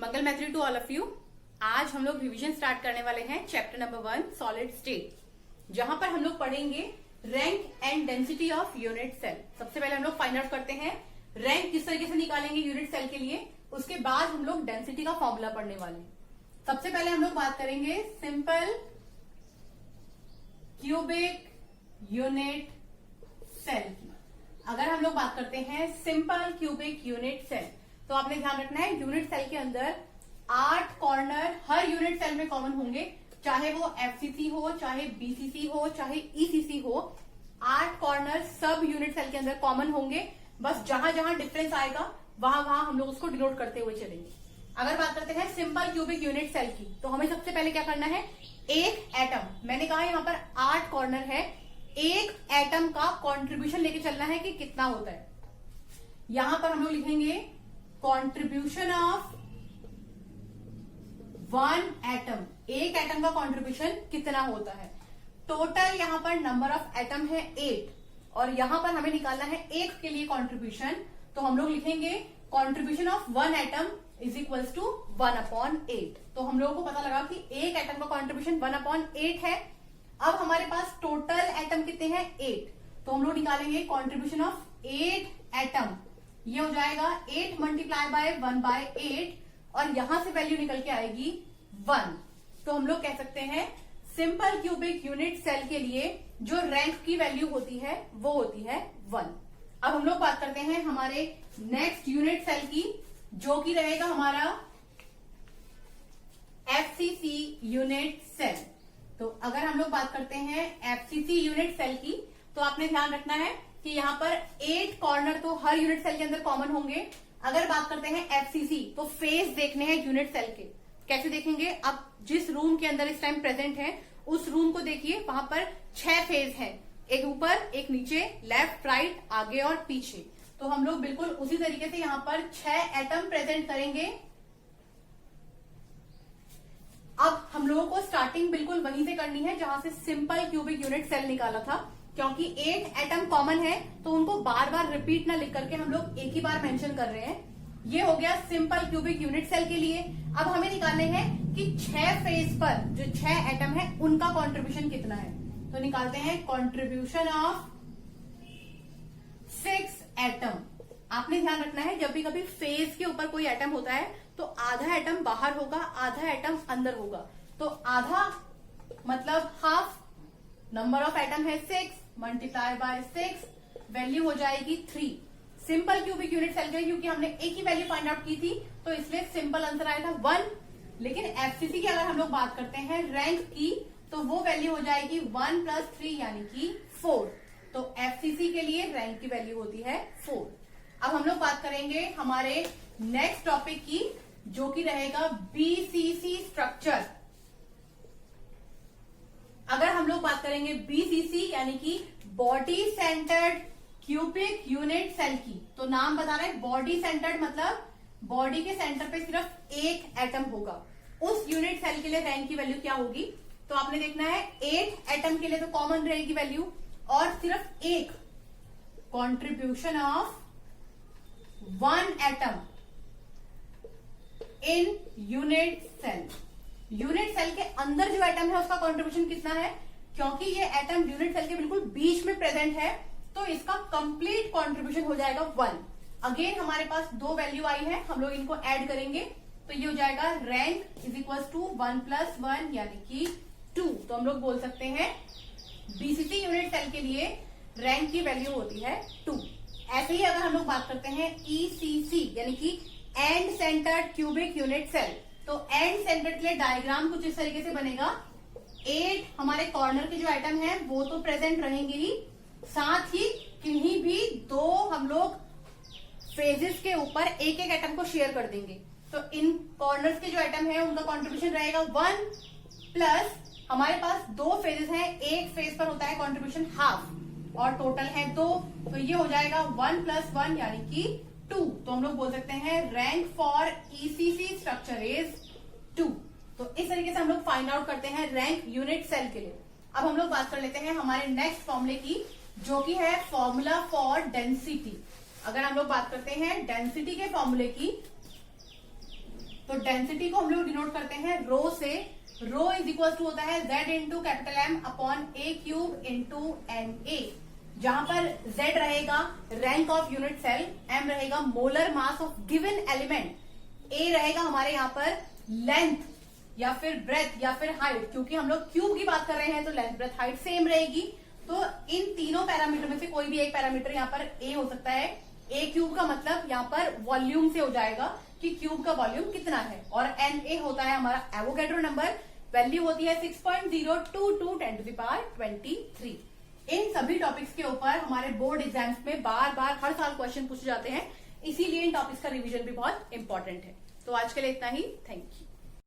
मंगल मैत्री to all of you. आज हम लोग रिवीजन स्टार्ट करने वाले हैं चैप्टर नंबर 1 सॉलिड स्टेट, जहां पर हम लोग पढ़ेंगे rank and density of unit cell. सबसे पहले हम लोग फाइंड आउट करते हैं रैंक किस तरीके से निकालेंगे यूनिट सेल के लिए, उसके बाद हम लोग डेंसिटी का फॉर्मूला पढ़ने वाले हैं। सबसे पहले हम लोग बात करेंगे सिंपल क्यूबिक यूनिट सेल की। अगर हम लोग बात करते हैं सिंपल क्यूबिक यूनिट सेल, तो आपने ध्यान रखना है यूनिट सेल के अंदर 8 कॉर्नर हर यूनिट सेल में कॉमन होंगे, चाहे वो एफसीसी हो, चाहे बीसीसी हो, चाहे ईसीसी हो। 8 कॉर्नर सब यूनिट सेल के अंदर कॉमन होंगे, बस जहां जहां डिफरेंस आएगा वहां वहां हम लोग उसको डिनोट करते हुए चलेंगे। अगर बात करते हैं सिंपल क्यूबिक यूनिट सेल की, तो हमें सबसे पहले क्या करना है, एक एटम, मैंने कहा यहाँ पर 8 कॉर्नर है, एक एटम का कॉन्ट्रीब्यूशन लेके चलना है कि कितना होता है। यहां पर हम लोग लिखेंगे कॉन्ट्रीब्यूशन ऑफ 1 एटम, एक एटम का कॉन्ट्रीब्यूशन कितना होता है। टोटल यहां पर नंबर ऑफ एटम है 8 और यहां पर हमें निकालना है एक के लिए कॉन्ट्रीब्यूशन, तो हम लोग लिखेंगे contribution of 1 atom is equals to 1/8। तो हम लोगों को पता लगा कि एक एटम का कॉन्ट्रीब्यूशन 1/8 है। अब हमारे पास टोटल एटम कितने हैं 8, तो हम लोग निकालेंगे कॉन्ट्रीब्यूशन ऑफ 8 एटम, ये हो जाएगा 8 मल्टीप्लाई बाय 1/8 और यहां से वैल्यू निकल के आएगी 1। तो हम लोग कह सकते हैं सिंपल क्यूबिक यूनिट सेल के लिए जो रैंक की वैल्यू होती है वो होती है 1। अब हम लोग बात करते हैं हमारे नेक्स्ट यूनिट सेल की, जो कि रहेगा हमारा एफसीसी यूनिट सेल। तो अगर हम लोग बात करते हैं एफसीसी यूनिट सेल की, तो आपने ध्यान रखना है कि यहाँ पर 8 कॉर्नर तो हर यूनिट सेल के अंदर कॉमन होंगे। अगर बात करते हैं एफसीसी, तो फेस देखने हैं यूनिट सेल के। कैसे देखेंगे, अब जिस रूम के अंदर इस टाइम प्रेजेंट है उस रूम को देखिए, वहां पर 6 फेज है, एक ऊपर एक नीचे, लेफ्ट राइट आगे और पीछे। तो हम लोग बिल्कुल उसी तरीके से यहाँ पर 6 एटम प्रेजेंट करेंगे। अब हम लोगों को स्टार्टिंग बिल्कुल वहीं से करनी है जहां से सिंपल क्यूबिक यूनिट सेल निकाला था, क्योंकि 8 एटम कॉमन है तो उनको बार बार रिपीट ना लिख करके हम लोग एक ही बार मेंशन कर रहे हैं। ये हो गया सिंपल क्यूबिक यूनिट सेल के लिए। अब हमें निकालने हैं कि 6 फेज पर जो 6 एटम है उनका कॉन्ट्रीब्यूशन कितना है। तो निकालते हैं कॉन्ट्रीब्यूशन ऑफ 6 एटम। आपने ध्यान रखना है जब भी कभी फेज के ऊपर कोई एटम होता है तो आधा एटम बाहर होगा, आधा एटम अंदर होगा। तो आधा मतलब हाफ, नंबर ऑफ एटम है 6 मल्टीप्लाई बाय 6, वैल्यू हो जाएगी 3। सिंपल क्यूबिक यूनिट सेल के लिए क्योंकि हमने एक ही वैल्यू फाइंड आउट की थी तो इसलिए सिंपल आंसर आया था 1। लेकिन एफसीसी की अगर हम लोग बात करते हैं रैंक की, तो वो वैल्यू हो जाएगी 1 + 3 यानी कि 4। तो एफसीसी के लिए रैंक की वैल्यू होती है 4। अब हम लोग बात करेंगे हमारे नेक्स्ट टॉपिक की, जो कि रहेगा बीसीसी स्ट्रक्चर। अगर हम लोग बात करेंगे बीसीसी यानी कि body centred cubic unit cell की, तो नाम बता रहा है बॉडी सेंटर्ड, मतलब बॉडी के सेंटर पे सिर्फ एक एटम होगा। उस यूनिट सेल के लिए रैंक की वैल्यू क्या होगी, तो आपने देखना है 8 एटम के लिए तो कॉमन रहेगी वैल्यू, और सिर्फ एक contribution of 1 atom in unit cell. Unit cell के अंदर जो एटम है उसका कॉन्ट्रीब्यूशन कितना है, क्योंकि ये एटम यूनिट सेल के बिल्कुल बीच में प्रेजेंट है तो इसका कंप्लीट कॉन्ट्रीब्यूशन हो जाएगा 1। अगेन हमारे पास 2 वैल्यू आई है, हम लोग इनको ऐड करेंगे तो ये हो जाएगा रैंक इज इक्वल टू 1 + 1 यानी कि 2। तो हम लोग बोल सकते हैं बीसीसी यूनिट सेल के लिए रैंक की वैल्यू होती है 2। ऐसे ही अगर हम लोग बात करते हैं ईसीसी यानी कि end centred cubic unit cell, तो एंड सेंटर्ड के लिए डायग्राम कुछ इस तरीके से बनेगा। 8 हमारे कॉर्नर के जो आइटम है वो तो प्रेजेंट रहेंगे ही, साथ ही किन्हीं भी 2 हम लोग फेजेस के ऊपर एक एक एटम को शेयर कर देंगे। तो इन कॉर्नर्स के जो एटम है उनका कॉन्ट्रीब्यूशन रहेगा 1 प्लस हमारे पास 2 फेजेस हैं, एक फेज पर होता है कॉन्ट्रीब्यूशन हाफ और टोटल है 2, तो ये हो जाएगा 1 + 1 यानी कि 2। तो हम लोग बोल सकते हैं rank for ECC structure is 2। तो इस तरीके से हम लोग फाइंड आउट करते हैं रैंक यूनिट सेल के लिए। अब हम लोग बात कर लेते हैं हमारे नेक्स्ट फॉर्मूले की, जो कि है फॉर्मूला फॉर डेंसिटी। अगर हम लोग बात करते हैं डेंसिटी के फॉर्मूले की, तो डेंसिटी को हम लोग डिनोट करते हैं रो से। रो इज इक्वल टू होता है Z into capital M upon A cube into NA, जहां पर Z रहेगा rank of unit cell, M रहेगा molar mass of given element, A रहेगा हमारे यहां पर लेंथ या फिर ब्रेथ या फिर हाइट, क्योंकि हम लोग क्यूब की बात कर रहे हैं तो लेंथ ब्रेथ हाइट सेम रहेगी। तो इन तीनों पैरामीटर में से कोई भी एक पैरामीटर यहाँ पर A हो सकता है। A क्यूब का मतलब यहाँ पर वॉल्यूम से हो जाएगा कि क्यूब का वॉल्यूम कितना है, और Na होता है हमारा एवोगैड्रो नंबर, वैल्यू होती है 6.022 10 to the power 23। इन सभी टॉपिक्स के ऊपर हमारे बोर्ड एग्जाम्स में बार बार हर साल क्वेश्चन पूछे जाते हैं, इसीलिए इन टॉपिक्स का रिवीजन भी बहुत इंपॉर्टेंट है। तो आज के लिए इतना ही, थैंक यू।